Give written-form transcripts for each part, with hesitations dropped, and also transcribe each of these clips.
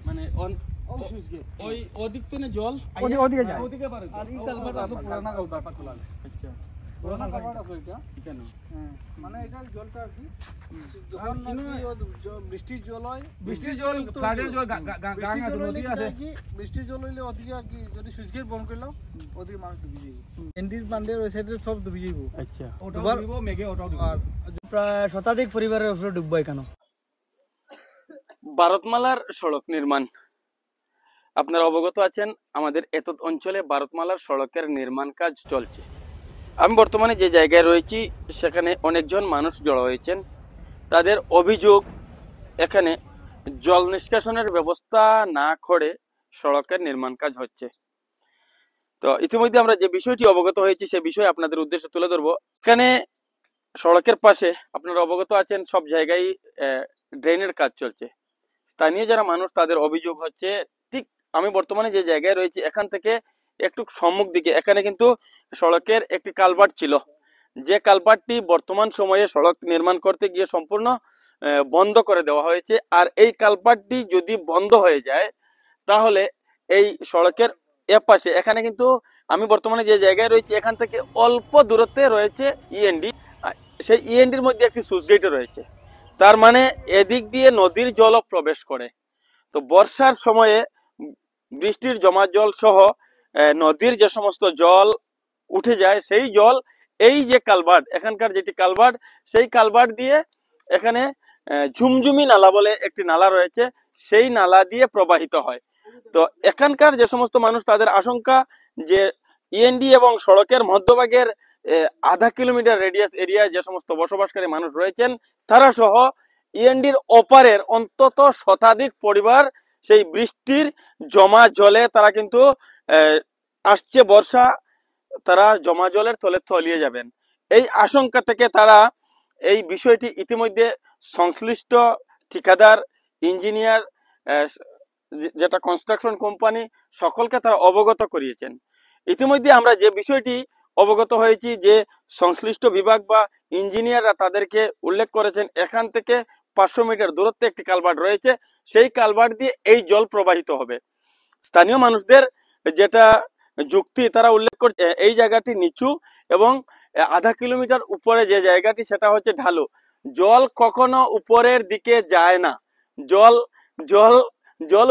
মানে ওই ওদিক থেকে জল ওদিকে যায় ওদিকে পারে আর এই কালভার্ট আছে পুরানা কালভার্ট খোলা আচ্ছা পুরানা কালভার্ট আছে এটা কেন মানে এটা জলটা কি যখন বৃষ্টির জল হয় বৃষ্টির জল ফ্লাডের জল গাং আছে নদী আছে কি বৃষ্টির জল হইলে ওদিকে আর কি যদি সুইচ গেট বন্ধ করলাম ওদিকে মানুষ ডুবে যাবে এন্ডির বান্ডের ওই সাইডে সব ডুবে যাবে আচ্ছা ওটাও ডুবব মেঘে ওটাও ডুবব আর প্রায় শতাধিক পরিবারের উপরে ডুববে কেন ভারতমালার সড়ক নির্মাণ আপনারা অবগত আছেন আমাদের এতদ অঞ্চলে ভারতমালার সড়কের নির্মাণ কাজ চলছে। আমি বর্তমানে যে জায়গায় রয়েছি সেখানে অনেকজন মানুষ জড়ো হয়েছেন। তাদের অভিযোগ এখানে জল নিষ্কাশনের ব্যবস্থা না করে সড়কের নির্মাণ কাজ হচ্ছে। তো ইতিমধ্যে আমরা যে বিষয়টি অবগত হয়েছি সে বিষয়ে আপনাদের উদ্দেশ্যে তুলে ধরবো। এখানে সড়কের পাশে আপনারা অবগত আছেন সব জায়গায় ড্রেনের কাজ চলছে। স্থানীয় যারা মানুষ তাদের অভিযোগ হচ্ছে ঠিক আমি বর্তমানে যে জায়গায় রয়েছি এখান থেকে একটু সম্মুখ দিকে এখানে কিন্তু সড়কের একটি কালভার্ট ছিল, যে কালভার্টটি বর্তমান সময়ে সড়ক নির্মাণ করতে গিয়ে সম্পূর্ণ বন্ধ করে দেওয়া হয়েছে। আর এই কালভার্টটি যদি বন্ধ হয়ে যায় তাহলে এই সড়কের এপাশে এখানে কিন্তু আমি বর্তমানে যে জায়গায় রয়েছি এখান থেকে অল্প দূরত্বে রয়েছে ইএনডি, সেই ইএনডির মধ্যে একটি সুইচ গেটও রয়েছে। তার মানে এদিক দিয়ে নদীর জলও প্রবেশ করে। তো বর্ষার সময়ে বৃষ্টির জমা জল সহ নদীর যে সমস্ত জল উঠে যায় সেই জল এই যে কালভার্ট এখানকার যেটি কালভার্ট সেই কালভার্ট দিয়ে এখানে ঝুমঝুমি নালা বলে একটি নালা রয়েছে সেই নালা দিয়ে প্রবাহিত হয়। তো এখানকার যে সমস্ত মানুষ তাদের আশঙ্কা যে ইএনডি এবং সড়কের মধ্যভাগের আধা কিলোমিটার রেডিয়াস এরিয়ায় যে সমস্ত বসবাসকারী মানুষ রয়েছেন তারা সহ ইএনডির ওপারের অন্তত শতাধিক পরিবার সেই বৃষ্টির জমা জলে তারা কিন্তু আসছে বর্ষা তারা জমা জলের তলে তলিয়ে যাবেন। এই আশঙ্কা থেকে তারা এই বিষয়টি ইতিমধ্যে সংশ্লিষ্ট ঠিকাদার ইঞ্জিনিয়ার যেটা কনস্ট্রাকশন কোম্পানি সকলকে তারা অবগত করিয়েছেন। ইতিমধ্যে আমরা যে বিষয়টি অবগত হয়েছি যে সংশ্লিষ্ট বিভাগ বা ইঞ্জিনিয়াররা তাদেরকে উল্লেখ করেছেন এখান থেকে 500 মিটার দূরত্বে একটি কালভার্ট রয়েছে, সেই কালভার্ট দিয়ে এই জল প্রবাহিত হবে। স্থানীয় মানুষদের যেটা যুক্তি তারা উল্লেখ করছে এই জায়গাটি নিচু এবং আধা কিলোমিটার উপরে যে জায়গাটি সেটা হচ্ছে ঢালু, জল কখনো উপরের দিকে যায় না, জল জল জল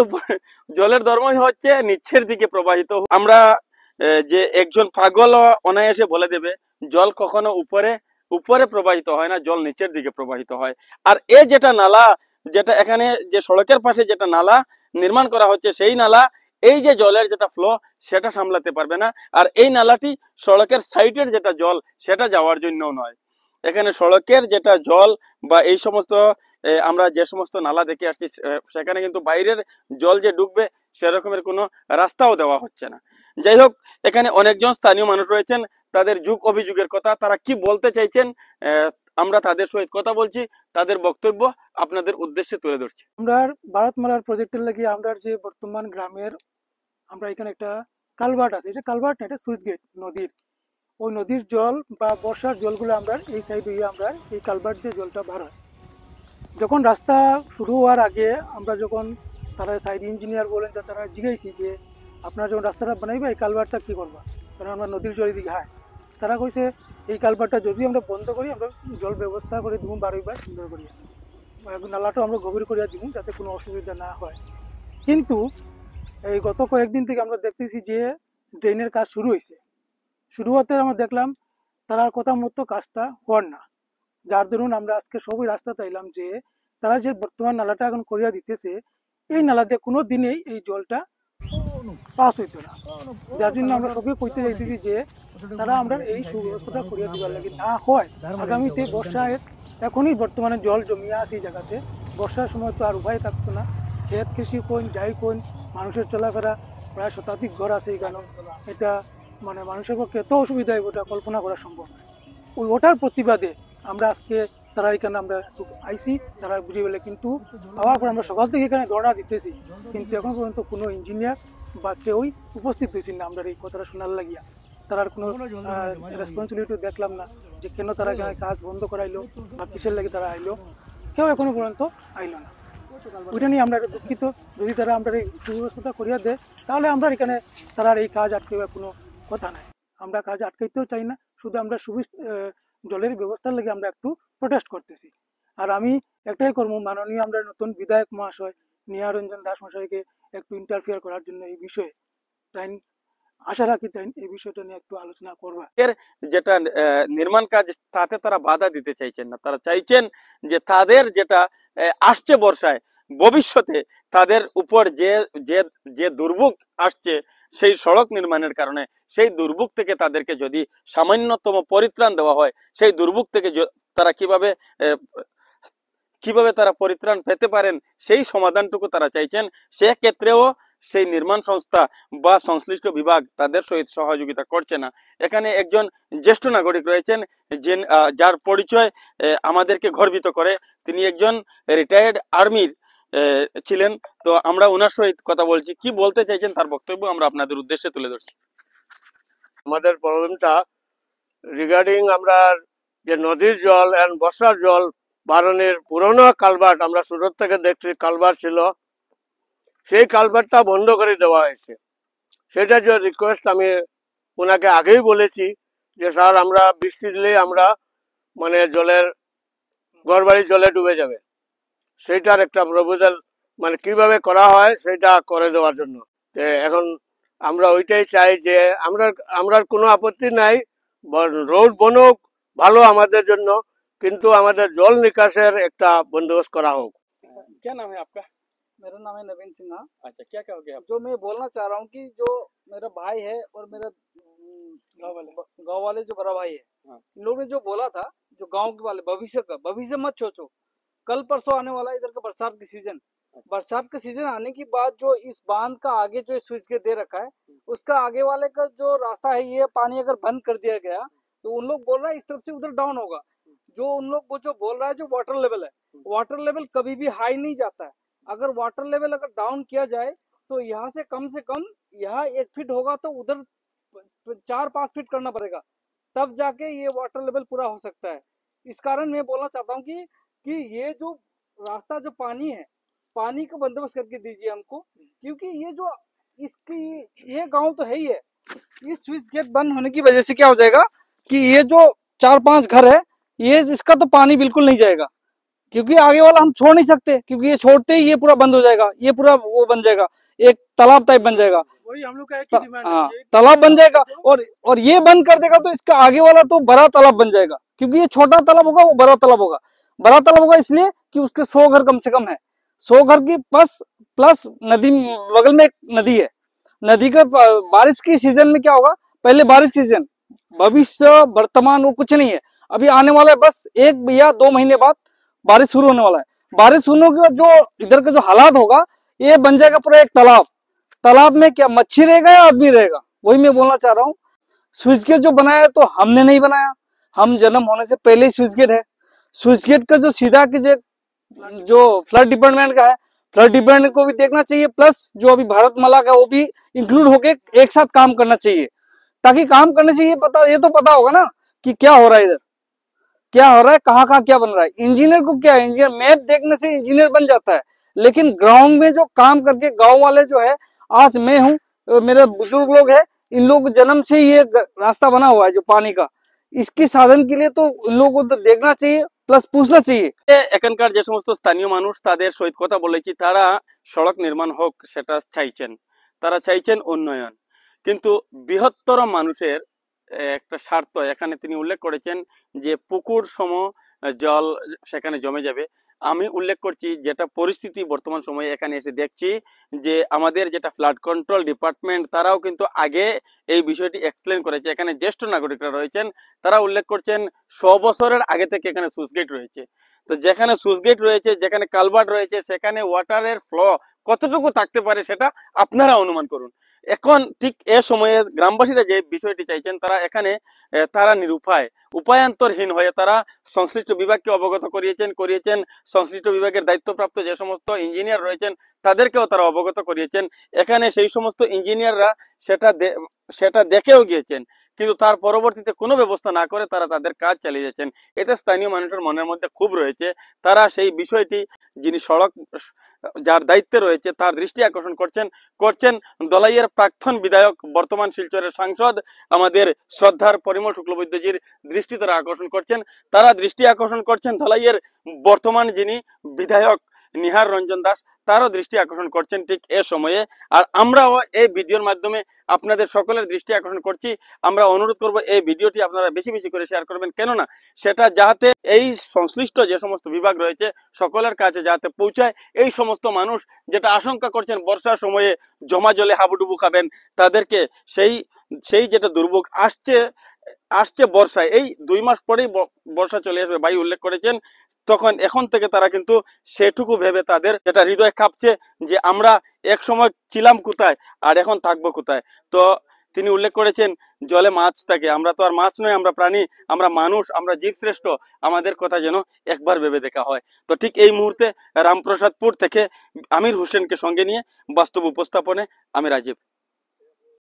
জলের ধর্মই হচ্ছে নিচের দিকে প্রবাহিত। আমরা যে একজন পাগল অনায়াসে বলে দেবে জল কখনো উপরে উপরে প্রবাহিত হয় না, জল নিচের দিকে প্রবাহিত হয়। আর এই যেটা নালা যেটা এখানে যে সড়কের পাশে যেটা নালা নির্মাণ করা হচ্ছে সেই নালা এই যে জলের যেটা ফ্লো সেটা সামলাতে পারবে না। আর এই নালাটি সড়কের সাইডের যেটা জল সেটা যাওয়ার জন্য নয়, এখানে সড়কের যেটা জল বা এই সমস্ত আমরা যে সমস্ত নালা দেখে আসছি সেখানে কিন্তু বাইরের জল যে ডুববে সেরকমের কোনো রাস্তাও দেওয়া হচ্ছে না। যাই হোক, এখানে অনেকজন স্থানীয় মানুষ রয়েছেন, তাদের যুগ অভিযোগের কথা তারা কি বলতে চাইছেন আমরা তাদের সহিত কথা বলছি, তাদের বক্তব্য আপনাদের উদ্দেশ্যে তুলে ধরছি। আমরা ভারতমালার প্রজেক্টের লাগি আমরা যে বর্তমান গ্রামের আমরা এখানে একটা কালভার্ট আছে, এটা কালভার্ট না, এটা সুইচ গেট নদীর, ওই নদীর জল বা বর্ষার জলগুলো আমরা এই সাইড হয়ে আমরা এই কালভার্ট দিয়ে জলটা বার হয়। যখন রাস্তা শুরু হওয়ার আগে আমরা যখন তারা সাইড ইঞ্জিনিয়ার বলেন তারা জিজ্ঞাসি যে আপনারা যখন রাস্তাটা বানাইবা এই কালভার্টটা কী করবা, কারণ আমরা নদীর জল দিকে হয়, তারা কইছে এই কালভার্টটা যদি আমরা বন্ধ করি আমরা জল ব্যবস্থা করে দিব বার হইবা সুন্দর করিয়া, নালাটাও আমরা গভীর করিয়া দিব যাতে কোনো অসুবিধা না হয়। কিন্তু এই গত কয়েকদিন থেকে আমরা দেখতেছি যে ড্রেনের কাজ শুরু হয়েছে, শুরু হতে আমরা দেখলাম তারা কথা মতো কাজটা কর না, যার দরুন আমরা আজকে সবই রাস্তা চাইলাম যে তারা যে বর্তমান নালাটা এখন করিয়া দিতেছে এই নালাতে কোনো দিনেই এই জলটা পাস হইতো না, যার জন্য আমরা সবই কইতে চাইতেছি যে তারা আমরা এই সুব্যবস্থাটা করিয়া দিবার লাগে, না হয় আগামীতে বর্ষায় এখনই বর্তমানে জল জমিয়া আছে এই জায়গাতে, বর্ষার সময় তো আর উপায় থাকতো না, ক্ষেত কৃষি কোন যাই কোন মানুষের চলাফেরা প্রায় শতাধিক ঘর আছে এখানে, এটা মানে মানুষের পক্ষে এত অসুবিধা ওটা কল্পনা করা সম্ভব নয়। ওটার প্রতিবাদে আমরা আজকে তারা এখানে আমরা আইসি, তারা বুঝে গেলে কিন্তু আবার পর আমরা সকাল থেকে এখানে ধর্ণা দিতেছি, কিন্তু এখন পর্যন্ত কোনো ইঞ্জিনিয়ার বা কেউই উপস্থিত হয়েছিল না আমরা এই কথাটা শোনার লাগিয়া, তার কোনো রেসপন্সিবিলিটি দেখলাম না যে কেন তারা এখানে কাজ বন্ধ করাইলো বা কিসের লাগে তারা আইলো। কেউ এখনো পর্যন্ত আইলো না। ওইটা নিয়ে আমরা একটু দুঃখিত। যদি তারা আমরা এই সুব্যবস্থাটা করিয়া দেয় তাহলে আমরা এখানে তারা এই কাজ আটকাবার কোনো কথা নাই। আমরা কাজ আটকাইতেও চাই না, শুধু আমরা জলের ব্যবস্থার লাগে আমরা একটু প্রোটেস্ট করতেছি। আর আমি একটাই করবো, মাননীয় আমরা নতুন বিধায়ক মহাশয় নিহারঞ্জন দাস মহাশয়কে একটু ইন্টারফিয়ার করার জন্য এই বিষয়ে, তাই আশা রাখি তাই এই বিষয়টা নিয়ে একটু আলোচনা করবা। যেটা নির্মাণ কাজ তাতে তারা বাধা দিতে চাইছেন না। তারা চাইছেন যে তাদের যেটা আসছে বর্ষায়, ভবিষ্যতে তাদের উপর যে যে যে দুর্ভোগ আসছে সেই সড়ক নির্মাণের কারণে, সেই দুর্ভোগ থেকে তাদেরকে যদি সামান্যতম পরিত্রাণ দেওয়া হয়, সেই দুর্ভোগ থেকে তারা কিভাবে তারা পরিত্রাণ পেতে পারেন সেই সমাধানটুকু তারা চাইছেন। সেক্ষেত্রেও সেই নির্মাণ সংস্থা বা সংশ্লিষ্ট বিভাগ তাদের সহিত সহযোগিতা করছে না। এখানে একজন জ্যেষ্ঠ নাগরিক রয়েছেন যার পরিচয় আমাদেরকে গর্বিত করে। তিনি একজন রিটায়ার্ড আর্মির ছিলেন। তো আমরা ওনার সহিত কথা বলছি, কি বলতে চাইছেন তার বক্তব্য আমরা আপনাদের উদ্দেশ্যে তুলে ধরছি। আমাদের প্রবলেমটা রিগার্ডিং আমরা যে নদীর জল এন্ড বর্ষার জল বারণের পুরনো কালভার্ট, আমরা সুরত থেকে দেখছি কালভার্ট ছিল, সেই কালভার্টটা বন্ধ করে দেওয়া হয়েছে। সেটা যে রিকোয়েস্ট আমি ওনাকে আগেই বলেছি যে স্যার আমরা বৃষ্টি দিলেই আমরা মানে জলের ঘরবাড়ি জলে ডুবে যাবে, সেইটার একটা প্রপোজাল মানে কিভাবে করা হয় সেটা করে দেওয়ার জন্য। এখন আমরা ওইটাই চাই যে আমরা কোনো আপত্তি নাই, রোড বনুক ভালো আমাদের জন্য, কিন্তু আমাদের জল নিকাশের একটা বন্দোবস্ত करा हो। क्या नाम है आपका? मेरा नाम है नवीन सिन्हा। अच्छा, क्या कहोगे आप? जो मैं बोलना चाह रहा हूँ कि जो मेरा भाई है और मेरा गांव वाले जो बड़ा भाई है, हाँ। इन लोगों ने जो बोला था, जो गांव के वाले भविष्य मत सोचो, कल परसों आने वाला है इधर का बरसात का सीजन। बरसात का सीजन आने के बाद जो इस बांध का आगे जो स्विच गेट दे रखा है, उसका आगे वाले का जो रास्ता है, ये पानी अगर बंद कर दिया गया तो उन लोग बोल रहा है इस तरफ से उधर डाउन होगा। जो उन लोग वो जो बोल रहा है जो वाटर लेवल है, वाटर लेवल कभी भी हाई नहीं जाता है। अगर वाटर लेवल अगर डाउन किया जाए तो यहाँ से कम यहाँ 1 फीट होगा तो उधर 4-5 फीट करना पड़ेगा, तब जाके ये वाटर लेवल पूरा हो सकता है। इस कारण मैं बोलना चाहता हूँ कि ये जो रास्ता जो पानी है, पानी का बंदोबस्त करके दीजिए हमको, क्योंकि ये जो इसकी ये गांव तो है ही है। इस स्विच गेट बंद होने की वजह से क्या हो जाएगा कि ये जो 4-5 घर है, ये इसका तो पानी बिल्कुल नहीं जाएगा, क्योंकि आगे वाला हम छोड़ नहीं सकते, क्योंकि ये छोड़ते ही ये पूरा बंद हो जाएगा, ये पूरा वो बन जाएगा, एक तालाब टाइप बन जाएगा। वही हम लोग का एक ही डिमांड हाँ, है। तालाब बन जाएगा और ये बंद कर देगा तो इसका आगे वाला तो बड़ा तालाब बन जाएगा, क्योंकि ये छोटा तालाब होगा वो बड़ा तालाब होगा। बड़ा तालाब होगा इसलिए कि उसके 100 घर कम से कम है, 100 घर की प्लस नदी, बगल में एक नदी है। नदी का बारिश की सीजन में क्या होगा, पहले बारिश की सीजन, भविष्य वर्तमान वो कुछ नहीं है, अभी आने वाला है, बस 1 या 2 महीने बाद बारिश शुरू होने वाला है। बारिश होने के बाद जो इधर का जो हालात होगा, ये बन जाएगा पूरा एक तालाब। तालाब में क्या मच्छी रहेगा या आदमी रहेगा, वही मैं बोलना चाह रहा हूँ। स्विच गेट जो बनाया है तो हमने नहीं बनाया, हम जन्म होने से पहले ही स्विच गेट है। स्विच गेट का जो सीधा की जो फ्लड डिपार्टमेंट का है, फ्लड डिपार्टमेंट को भी देखना चाहिए, प्लस जो अभी भारतमाला का वो भी इंक्लूड होके एक साथ काम करना चाहिए, ताकि काम करने से ये तो पता होगा ना कि क्या हो रहा है, इधर क्या हो रहा है, कहाँ कहाँ क्या बन रहा है। इंजीनियर को क्या है, इंजीनियर मैप देखने से इंजीनियर बन जाता है, लेकिन ग्राउंड में जो काम करके गांव वाले जो है, आज मैं हूँ, मेरे बुजुर्ग लोग हैं, इन लोग जन्म से ये रास्ता बना हुआ है जो पानी का, इसकी साधन के लिए तो इन लोगों को तो देखना चाहिए, প্লাস পুছনা चाहिए। এখানকার যে সমস্ত স্থানীয় মানুষ তাদের সহিত কথা বলেছি, তারা সড়ক নির্মাণ হোক সেটা চাইছেন, তারা চাইছেন উন্নয়ন, কিন্তু বৃহত্তর মানুষের একটা স্বার্থ এখানে তিনি উল্লেখ করেছেন যে পুকুর সম জল সেখানে জমে যাবে। আমি উল্লেখ করছি যেটা পরিস্থিতি বর্তমান সময়ে এখানে এসে দেখছি যে আমাদের যেটা ফ্লাড কন্ট্রোল ডিপার্টমেন্ট তারাও কিন্তু আগে এই বিষয়টি এক্সপ্লেন করেছে। এখানে জ্যেষ্ঠ নাগরিকরা রয়েছেন, তারা উল্লেখ করছেন 100 বছরের আগে থেকে এখানে সুইচ গেট রয়েছে। তো যেখানে সুইচ গেট রয়েছে, যেখানে কালভার্ট রয়েছে, সেখানে ওয়াটারের ফ্লো কতটুকু থাকতে পারে সেটা আপনারা অনুমান করুন। এখন ঠিক এ সময়ে গ্রামবাসীরা যে বিষয়টি চাইছেন, তারা এখানে তারা নিরুপায়, উপায়ান্তরহীন হয়ে তারা সংশ্লিষ্ট বিভাগকে অবগত করিয়েছেন, সংশ্লিষ্ট বিভাগের দায়িত্বপ্রাপ্ত যে সমস্ত ইঞ্জিনিয়ার রয়েছেন তাদেরকেও তারা অবগত করিয়েছেন। এখানে সেই সমস্ত ইঞ্জিনিয়াররা সেটা দেখেও গিয়েছেন, কিন্তু তার পরবর্তীতে কোনো ব্যবস্থা না করে তারা তাদের কাজ চালিয়ে যাচ্ছেন। এতে স্থানীয় মানুষের মনের মধ্যে ক্ষোভ রয়েছে। তারা সেই বিষয়টি যিনি সড়ক যার দায়িত্বে রয়েছে তার দৃষ্টি আকর্ষণ করছেন দলাইয়ের প্রাক্তন বিধায়ক, বর্তমান শিলচরের সাংসদ আমাদের শ্রদ্ধার পরিমল শুক্লবৈদ্যজির দৃষ্টি তারা আকর্ষণ করছেন। তারা দৃষ্টি আকর্ষণ করছেন দলাইয়ের বর্তমান যিনি বিধায়ক নিহার রঞ্জন দাস, তারও দৃষ্টি আকর্ষণ করছেন ঠিক এ সময়ে। আর আমরাও এই ভিডিওর মাধ্যমে আপনাদের সকলের দৃষ্টি আকর্ষণ করছি। আমরা অনুরোধ করব এই ভিডিওটি আপনারা বেশি বেশি করে শেয়ার করবেন, কেননা সেটা যাতে এই সংশ্লিষ্ট যে সমস্ত বিভাগ রয়েছে সকলের কাছে যাতে পৌঁছায়। এই সমস্ত মানুষ যেটা আশঙ্কা করছেন বর্ষার সময়ে জমা জলে হাবুডুবু খাবেন, তাদেরকে সেই যেটা দুর্ভোগ আসছে বর্ষায়, এই 2 মাস পরেই বর্ষা চলে আসবে ভাই উল্লেখ করেছেন, তখন এখন থেকে তারা কিন্তু সেটুকু ভেবে তাদের যেটা হৃদয় কাঁপছে যে আমরা এক সময় ছিলাম কোথায় আর এখন থাকবো কোথায়। তো তিনি উল্লেখ করেছেন জলে মাছ থাকে, আমরা তো আর মাছ নয়, আমরা প্রাণী, আমরা মানুষ, আমরা জীবশ্রেষ্ঠ, আমাদের কথা যেন একবার ভেবে দেখা হয়। তো ঠিক এই মুহূর্তে রামপ্রসাদপুর থেকে আমির হোসেনকে সঙ্গে নিয়ে বাস্তব উপস্থাপনে আমি রাজীব।